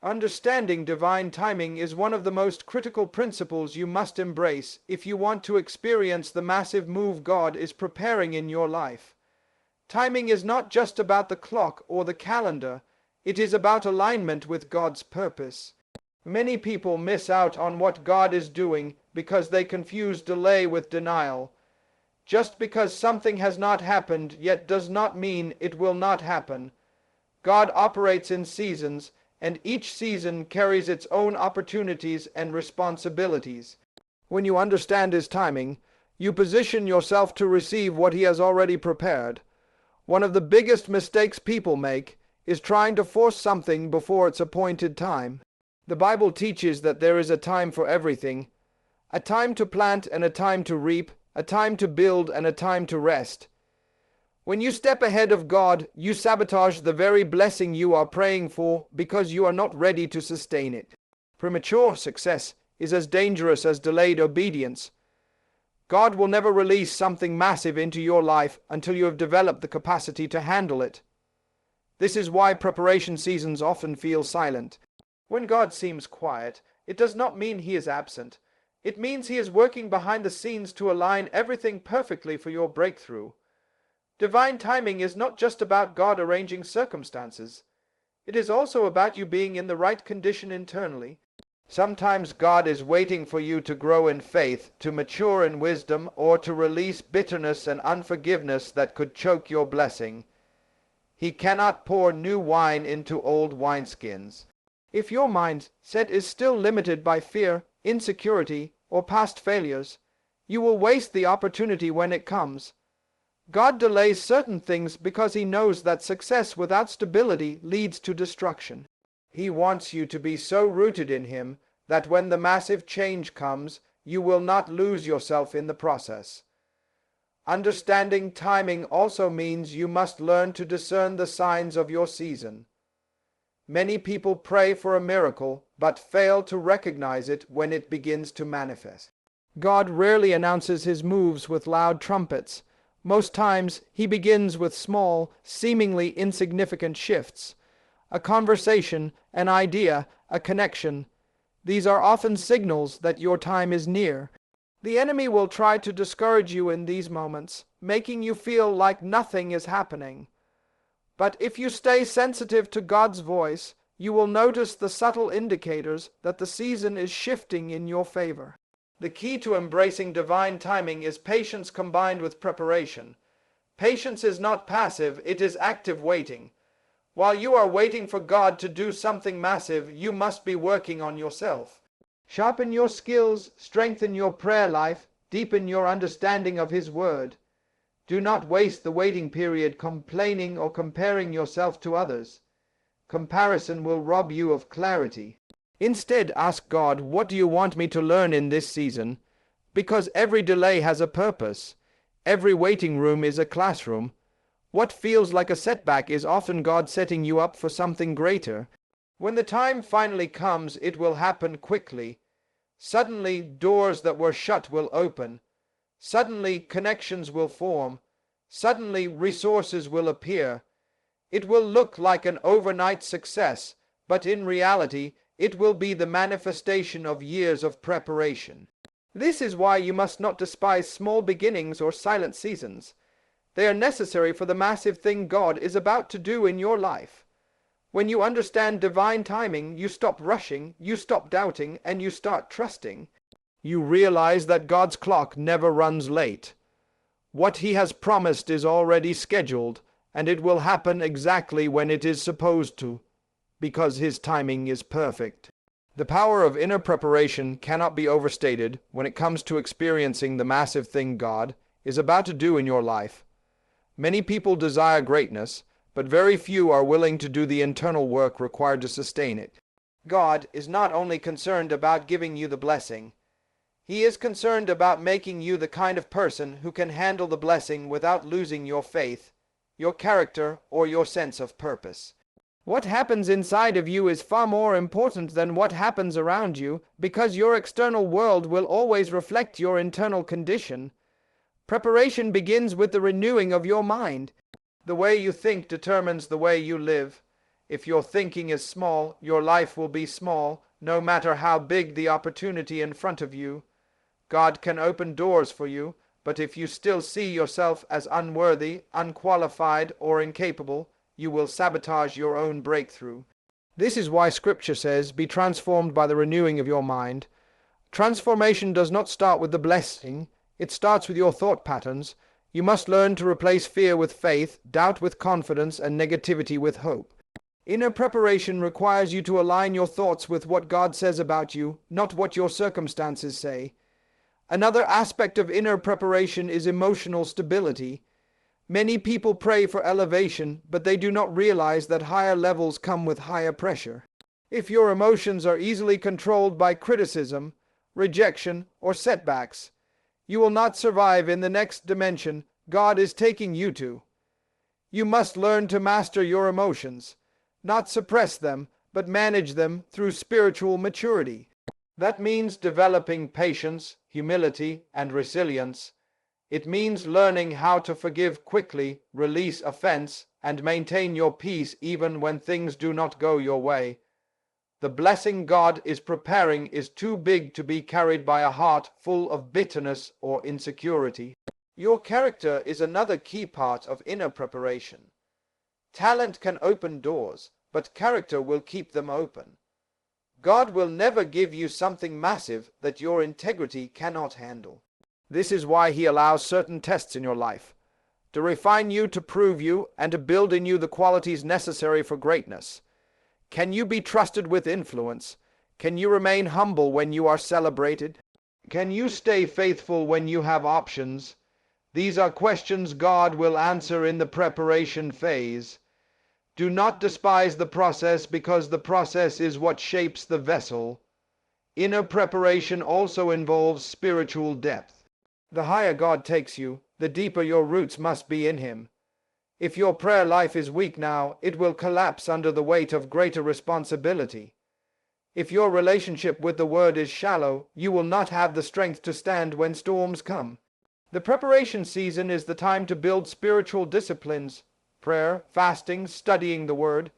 Understanding divine timing is one of the most critical principles you must embrace if you want to experience the massive move God is preparing in your life. Timing is not just about the clock or the calendar, it is about alignment with God's purpose. Many people miss out on what God is doing because they confuse delay with denial. Just because something has not happened yet does not mean it will not happen. God operates in seasons, and each season carries its own opportunities and responsibilities. When you understand His timing, you position yourself to receive what He has already prepared. One of the biggest mistakes people make is trying to force something before its appointed time. The Bible teaches that there is a time for everything, a time to plant and a time to reap, a time to build and a time to rest. When you step ahead of God, you sabotage the very blessing you are praying for because you are not ready to sustain it. Premature success is as dangerous as delayed obedience. God will never release something massive into your life until you have developed the capacity to handle it. This is why preparation seasons often feel silent. When God seems quiet, it does not mean He is absent. It means He is working behind the scenes to align everything perfectly for your breakthrough. Divine timing is not just about God arranging circumstances. It is also about you being in the right condition internally. Sometimes God is waiting for you to grow in faith, to mature in wisdom, or to release bitterness and unforgiveness that could choke your blessing. He cannot pour new wine into old wineskins. If your mindset is still limited by fear, insecurity, or past failures, you will waste the opportunity when it comes. God delays certain things because He knows that success without stability leads to destruction. He wants you to be so rooted in Him that when the massive change comes, you will not lose yourself in the process. Understanding timing also means you must learn to discern the signs of your season. Many people pray for a miracle, but fail to recognize it when it begins to manifest. God rarely announces His moves with loud trumpets. Most times, He begins with small, seemingly insignificant shifts. A conversation, an idea, a connection. These are often signals that your time is near. The enemy will try to discourage you in these moments, making you feel like nothing is happening. But if you stay sensitive to God's voice, you will notice the subtle indicators that the season is shifting in your favor. The key to embracing divine timing is patience combined with preparation. Patience is not passive, it is active waiting. While you are waiting for God to do something massive, you must be working on yourself. Sharpen your skills, strengthen your prayer life, deepen your understanding of His Word. Do not waste the waiting period complaining or comparing yourself to others. Comparison will rob you of clarity. Instead, ask God, what do you want me to learn in this season? Because every delay has a purpose. Every waiting room is a classroom. What feels like a setback is often God setting you up for something greater. When the time finally comes, it will happen quickly. Suddenly, doors that were shut will open. Suddenly, connections will form. Suddenly, resources will appear. It will look like an overnight success, but in reality, it will be the manifestation of years of preparation. This is why you must not despise small beginnings or silent seasons. They are necessary for the massive thing God is about to do in your life. When you understand divine timing, you stop rushing, you stop doubting, and you start trusting. You realize that God's clock never runs late. What He has promised is already scheduled, and it will happen exactly when it is supposed to, because His timing is perfect. The power of inner preparation cannot be overstated when it comes to experiencing the massive thing God is about to do in your life. Many people desire greatness, but very few are willing to do the internal work required to sustain it. God is not only concerned about giving you the blessing, He is concerned about making you the kind of person who can handle the blessing without losing your faith, your character, or your sense of purpose. What happens inside of you is far more important than what happens around you, because your external world will always reflect your internal condition. Preparation begins with the renewing of your mind. The way you think determines the way you live, If your thinking is small, your life will be small, no matter how big the opportunity in front of you. God can open doors for you, but if you still see yourself as unworthy, unqualified, or incapable, you will sabotage your own breakthrough. This is why Scripture says, "Be transformed by the renewing of your mind." Transformation does not start with the blessing, it starts with your thought patterns. You must learn to replace fear with faith, doubt with confidence, and negativity with hope. Inner preparation requires you to align your thoughts with what God says about you, not what your circumstances say. Another aspect of inner preparation is emotional stability. Many people pray for elevation, but they do not realize that higher levels come with higher pressure. If your emotions are easily controlled by criticism, rejection, or setbacks, you will not survive in the next dimension God is taking you to. You must learn to master your emotions, not suppress them, but manage them through spiritual maturity. That means developing patience, humility, and resilience. It means learning how to forgive quickly, release offense, and maintain your peace even when things do not go your way. The blessing God is preparing is too big to be carried by a heart full of bitterness or insecurity. Your character is another key part of inner preparation. Talent can open doors, but character will keep them open. God will never give you something massive that your integrity cannot handle. This is why He allows certain tests in your life, to refine you, to prove you, and to build in you the qualities necessary for greatness. Can you be trusted with influence? Can you remain humble when you are celebrated? Can you stay faithful when you have options? These are questions God will answer in the preparation phase. Do not despise the process, because the process is what shapes the vessel. Inner preparation also involves spiritual depth. The higher God takes you, the deeper your roots must be in Him. If your prayer life is weak now, it will collapse under the weight of greater responsibility. If your relationship with the Word is shallow, you will not have the strength to stand when storms come. The preparation season is the time to build spiritual disciplines, prayer, fasting, studying the Word,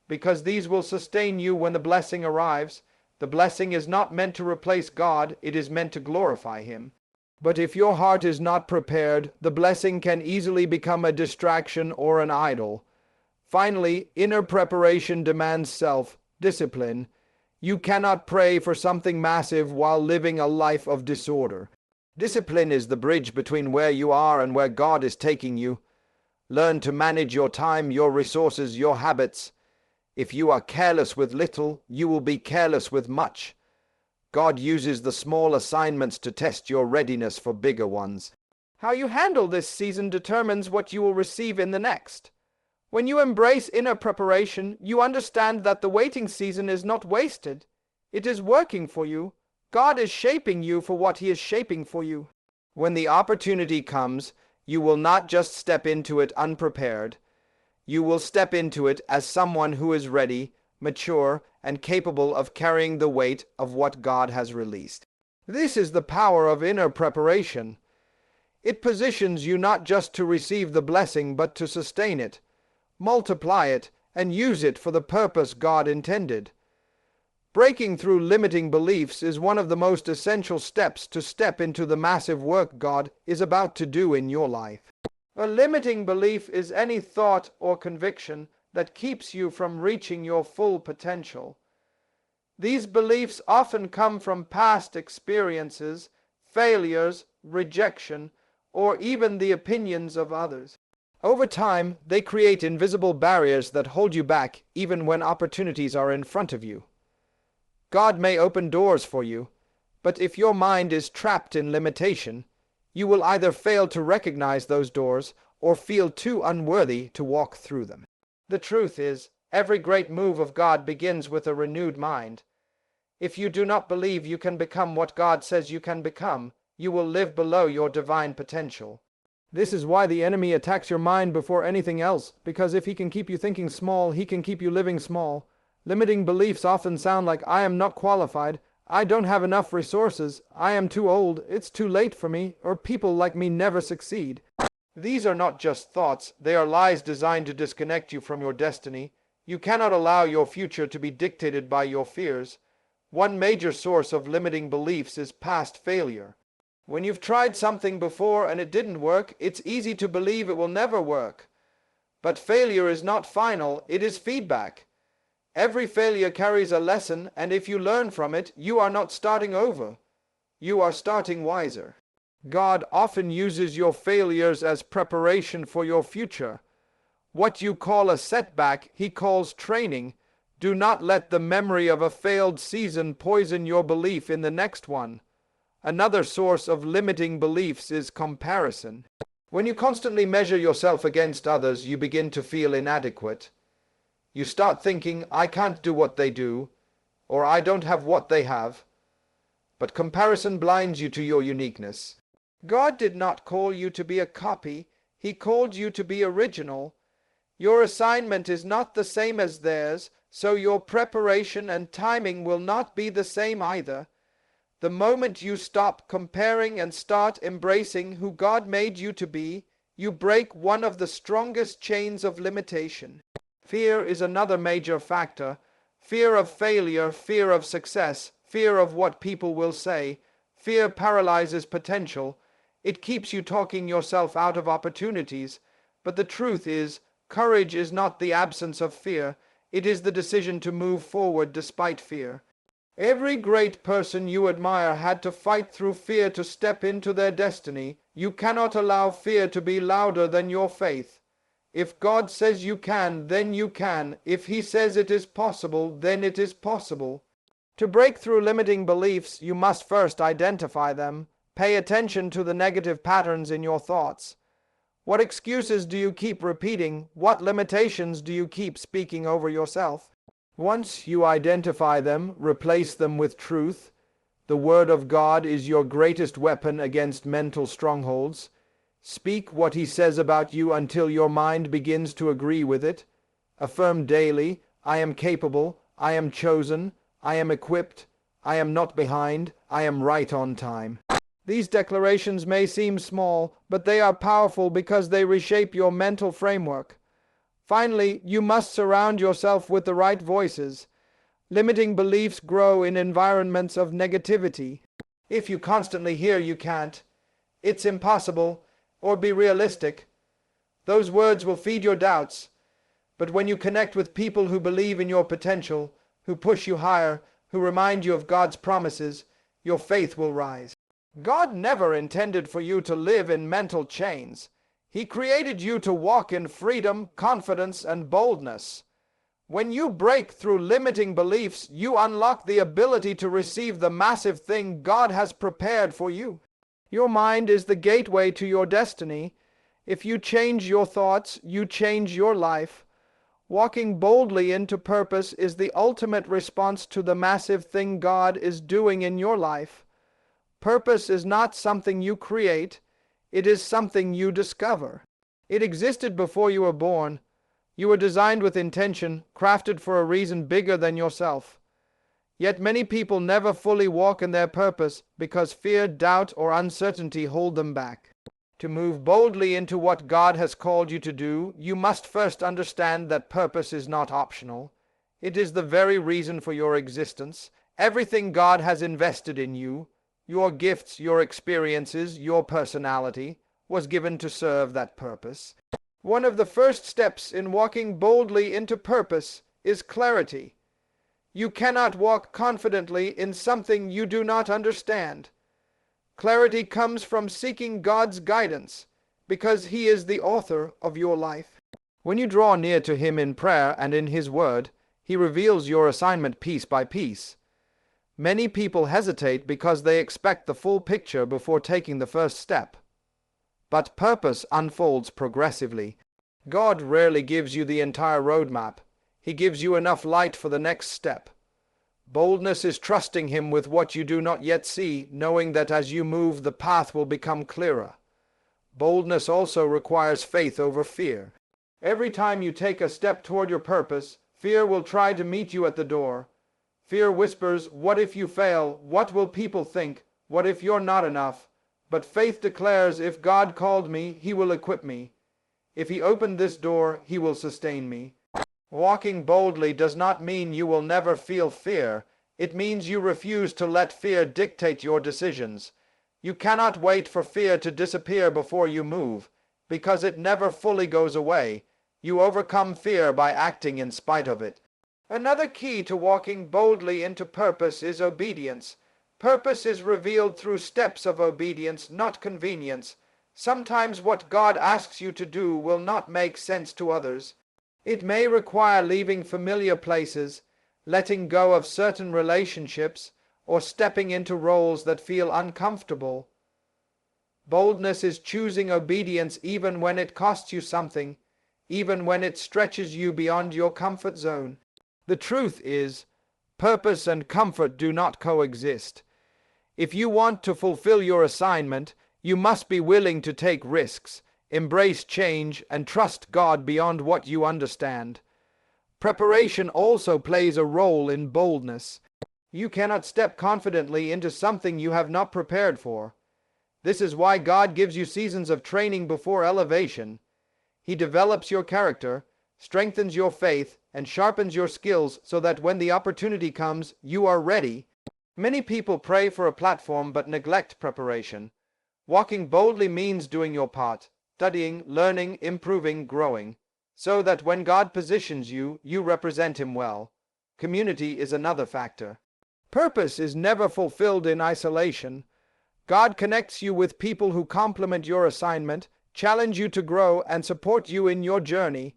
because these will sustain you when the blessing arrives. The blessing is not meant to replace God, it is meant to glorify Him. But if your heart is not prepared, the blessing can easily become a distraction or an idol. Finally, inner preparation demands self-discipline. You cannot pray for something massive while living a life of disorder. Discipline is the bridge between where you are and where God is taking you. Learn to manage your time, your resources, your habits. If you are careless with little, you will be careless with much. God uses the small assignments to test your readiness for bigger ones. How you handle this season determines what you will receive in the next. When you embrace inner preparation, you understand that the waiting season is not wasted. It is working for you. God is shaping you for what He is shaping for you. When the opportunity comes, you will not just step into it unprepared. You will step into it as someone who is ready, mature, and capable of carrying the weight of what God has released. This is the power of inner preparation. It positions you not just to receive the blessing, but to sustain it, multiply it, and use it for the purpose God intended. Breaking through limiting beliefs is one of the most essential steps to step into the massive work God is about to do in your life. A limiting belief is any thought or conviction that keeps you from reaching your full potential. These beliefs often come from past experiences, failures, rejection, or even the opinions of others. Over time, they create invisible barriers that hold you back even when opportunities are in front of you. God may open doors for you, but if your mind is trapped in limitation, you will either fail to recognize those doors or feel too unworthy to walk through them. The truth is, every great move of God begins with a renewed mind. If you do not believe you can become what God says you can become, you will live below your divine potential. This is why the enemy attacks your mind before anything else, because if he can keep you thinking small, he can keep you living small. Limiting beliefs often sound like, "I am not qualified," "I don't have enough resources," "I am too old," "It's too late for me," or "People like me never succeed." These are not just thoughts, they are lies designed to disconnect you from your destiny. You cannot allow your future to be dictated by your fears. One major source of limiting beliefs is past failure. When you've tried something before and it didn't work, it's easy to believe it will never work. But failure is not final, it is feedback. Every failure carries a lesson, and if you learn from it, you are not starting over. You are starting wiser. God often uses your failures as preparation for your future. What you call a setback, He calls training. Do not let the memory of a failed season poison your belief in the next one. Another source of limiting beliefs is comparison. When you constantly measure yourself against others, you begin to feel inadequate. You start thinking, I can't do what they do, or I don't have what they have. But comparison blinds you to your uniqueness. God did not call you to be a copy. He called you to be original. Your assignment is not the same as theirs, so your preparation and timing will not be the same either. The moment you stop comparing and start embracing who God made you to be, you break one of the strongest chains of limitation. Fear is another major factor. Fear of failure, fear of success, fear of what people will say. Fear paralyzes potential. It keeps you talking yourself out of opportunities. But the truth is, courage is not the absence of fear. It is the decision to move forward despite fear. Every great person you admire had to fight through fear to step into their destiny. You cannot allow fear to be louder than your faith. If God says you can, then you can. If He says it is possible, then it is possible. To break through limiting beliefs, you must first identify them. Pay attention to the negative patterns in your thoughts. What excuses do you keep repeating? What limitations do you keep speaking over yourself? Once you identify them, replace them with truth. The Word of God is your greatest weapon against mental strongholds. Speak what He says about you until your mind begins to agree with it. Affirm daily, I am capable, I am chosen, I am equipped, I am not behind, I am right on time. These declarations may seem small, but they are powerful because they reshape your mental framework. Finally, you must surround yourself with the right voices. Limiting beliefs grow in environments of negativity. If you constantly hear you can't, it's impossible, or be realistic, those words will feed your doubts. But when you connect with people who believe in your potential, who push you higher, who remind you of God's promises, your faith will rise. God never intended for you to live in mental chains. He created you to walk in freedom, confidence, and boldness. When you break through limiting beliefs, you unlock the ability to receive the massive thing God has prepared for you. Your mind is the gateway to your destiny. If you change your thoughts, you change your life. Walking boldly into purpose is the ultimate response to the massive thing God is doing in your life. Purpose is not something you create. It is something you discover. It existed before you were born. You were designed with intention, crafted for a reason bigger than yourself. Yet many people never fully walk in their purpose because fear, doubt, or uncertainty hold them back. To move boldly into what God has called you to do, you must first understand that purpose is not optional. It is the very reason for your existence. Everything God has invested in you, your gifts, your experiences, your personality, was given to serve that purpose. One of the first steps in walking boldly into purpose is clarity. You cannot walk confidently in something you do not understand. Clarity comes from seeking God's guidance, because He is the author of your life. When you draw near to Him in prayer and in His Word, He reveals your assignment piece by piece. Many people hesitate because they expect the full picture before taking the first step. But purpose unfolds progressively. God rarely gives you the entire roadmap. He gives you enough light for the next step. Boldness is trusting Him with what you do not yet see, knowing that as you move, the path will become clearer. Boldness also requires faith over fear. Every time you take a step toward your purpose, fear will try to meet you at the door. Fear whispers, what if you fail? What will people think? What if you're not enough? But faith declares, if God called me, He will equip me. If He opened this door, He will sustain me. Walking boldly does not mean you will never feel fear. It means you refuse to let fear dictate your decisions. You cannot wait for fear to disappear before you move, because it never fully goes away. You overcome fear by acting in spite of it. Another key to walking boldly into purpose is obedience. Purpose is revealed through steps of obedience, not convenience. Sometimes what God asks you to do will not make sense to others. It may require leaving familiar places, letting go of certain relationships, or stepping into roles that feel uncomfortable. Boldness is choosing obedience even when it costs you something, even when it stretches you beyond your comfort zone. The truth is, purpose and comfort do not coexist. If you want to fulfill your assignment, you must be willing to take risks, embrace change, and trust God beyond what you understand. Preparation also plays a role in boldness. You cannot step confidently into something you have not prepared for. This is why God gives you seasons of training before elevation. He develops your character, strengthens your faith, and sharpens your skills so that when the opportunity comes, you are ready. Many people pray for a platform but neglect preparation. Walking boldly means doing your part, studying, learning, improving, growing, so that when God positions you, you represent Him well. Community is another factor. Purpose is never fulfilled in isolation. God connects you with people who complement your assignment, challenge you to grow, and support you in your journey.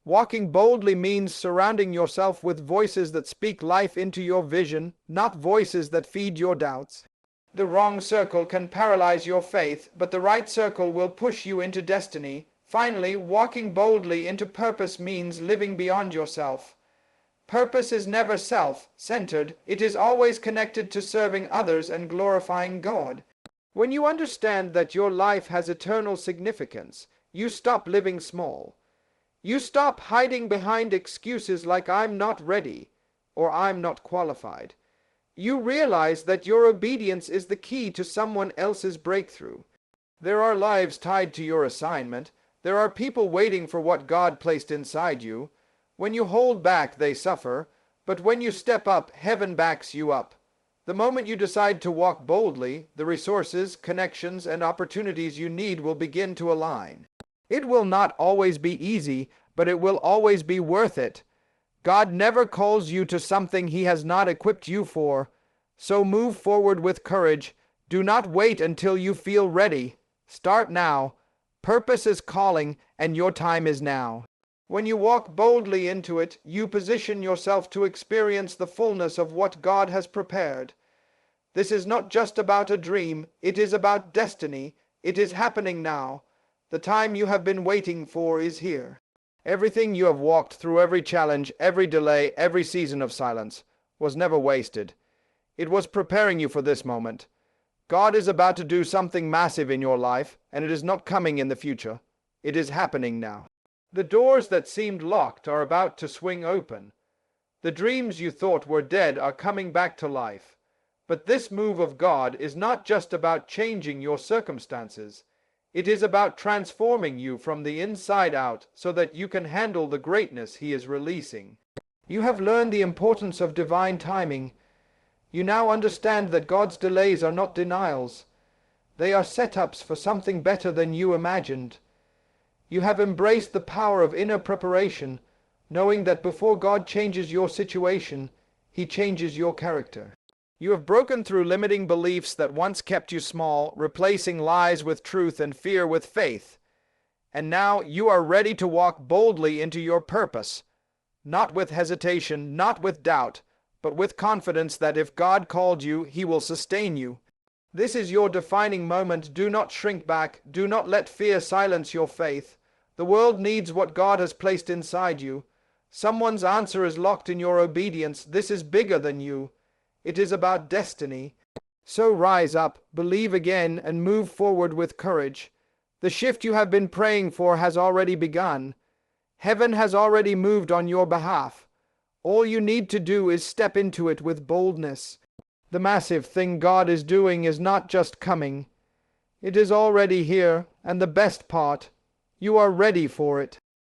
Walking boldly means surrounding yourself with voices that speak life into your vision, not voices that feed your doubts. The wrong circle can paralyze your faith, but the right circle will push you into destiny. Finally, walking boldly into purpose means living beyond yourself. Purpose is never self-centered. It is always connected to serving others and glorifying God. When you understand that your life has eternal significance, you stop living small. You stop hiding behind excuses like "I'm not ready" or "I'm not qualified." You realize that your obedience is the key to someone else's breakthrough. There are lives tied to your assignment. There are people waiting for what God placed inside you. When you hold back, they suffer, but when you step up, heaven backs you up. The moment you decide to walk boldly, the resources, connections, and opportunities you need will begin to align. It will not always be easy, but it will always be worth it. God never calls you to something He has not equipped you for. So move forward with courage. Do not wait until you feel ready. Start now. Purpose is calling, and your time is now. When you walk boldly into it, you position yourself to experience the fullness of what God has prepared. This is not just about a dream, it is about destiny. It is happening now. The time you have been waiting for is here. Everything you have walked through, every challenge, every delay, every season of silence, was never wasted. It was preparing you for this moment. God is about to do something massive in your life, and it is not coming in the future. It is happening now. The doors that seemed locked are about to swing open. The dreams you thought were dead are coming back to life. But this move of God is not just about changing your circumstances. It is about transforming you from the inside out so that you can handle the greatness He is releasing. You have learned the importance of divine timing. You now understand that God's delays are not denials. They are setups for something better than you imagined. You have embraced the power of inner preparation, knowing that before God changes your situation, He changes your character. You have broken through limiting beliefs that once kept you small, replacing lies with truth and fear with faith. And now you are ready to walk boldly into your purpose, not with hesitation, not with doubt, but with confidence that if God called you, He will sustain you. This is your defining moment. Do not shrink back. Do not let fear silence your faith. The world needs what God has placed inside you. Someone's answer is locked in your obedience. This is bigger than you. It is about destiny. So rise up, believe again, and move forward with courage. The shift you have been praying for has already begun. Heaven has already moved on your behalf. All you need to do is step into it with boldness. The massive thing God is doing is not just coming. It is already here, and the best part, you are ready for it.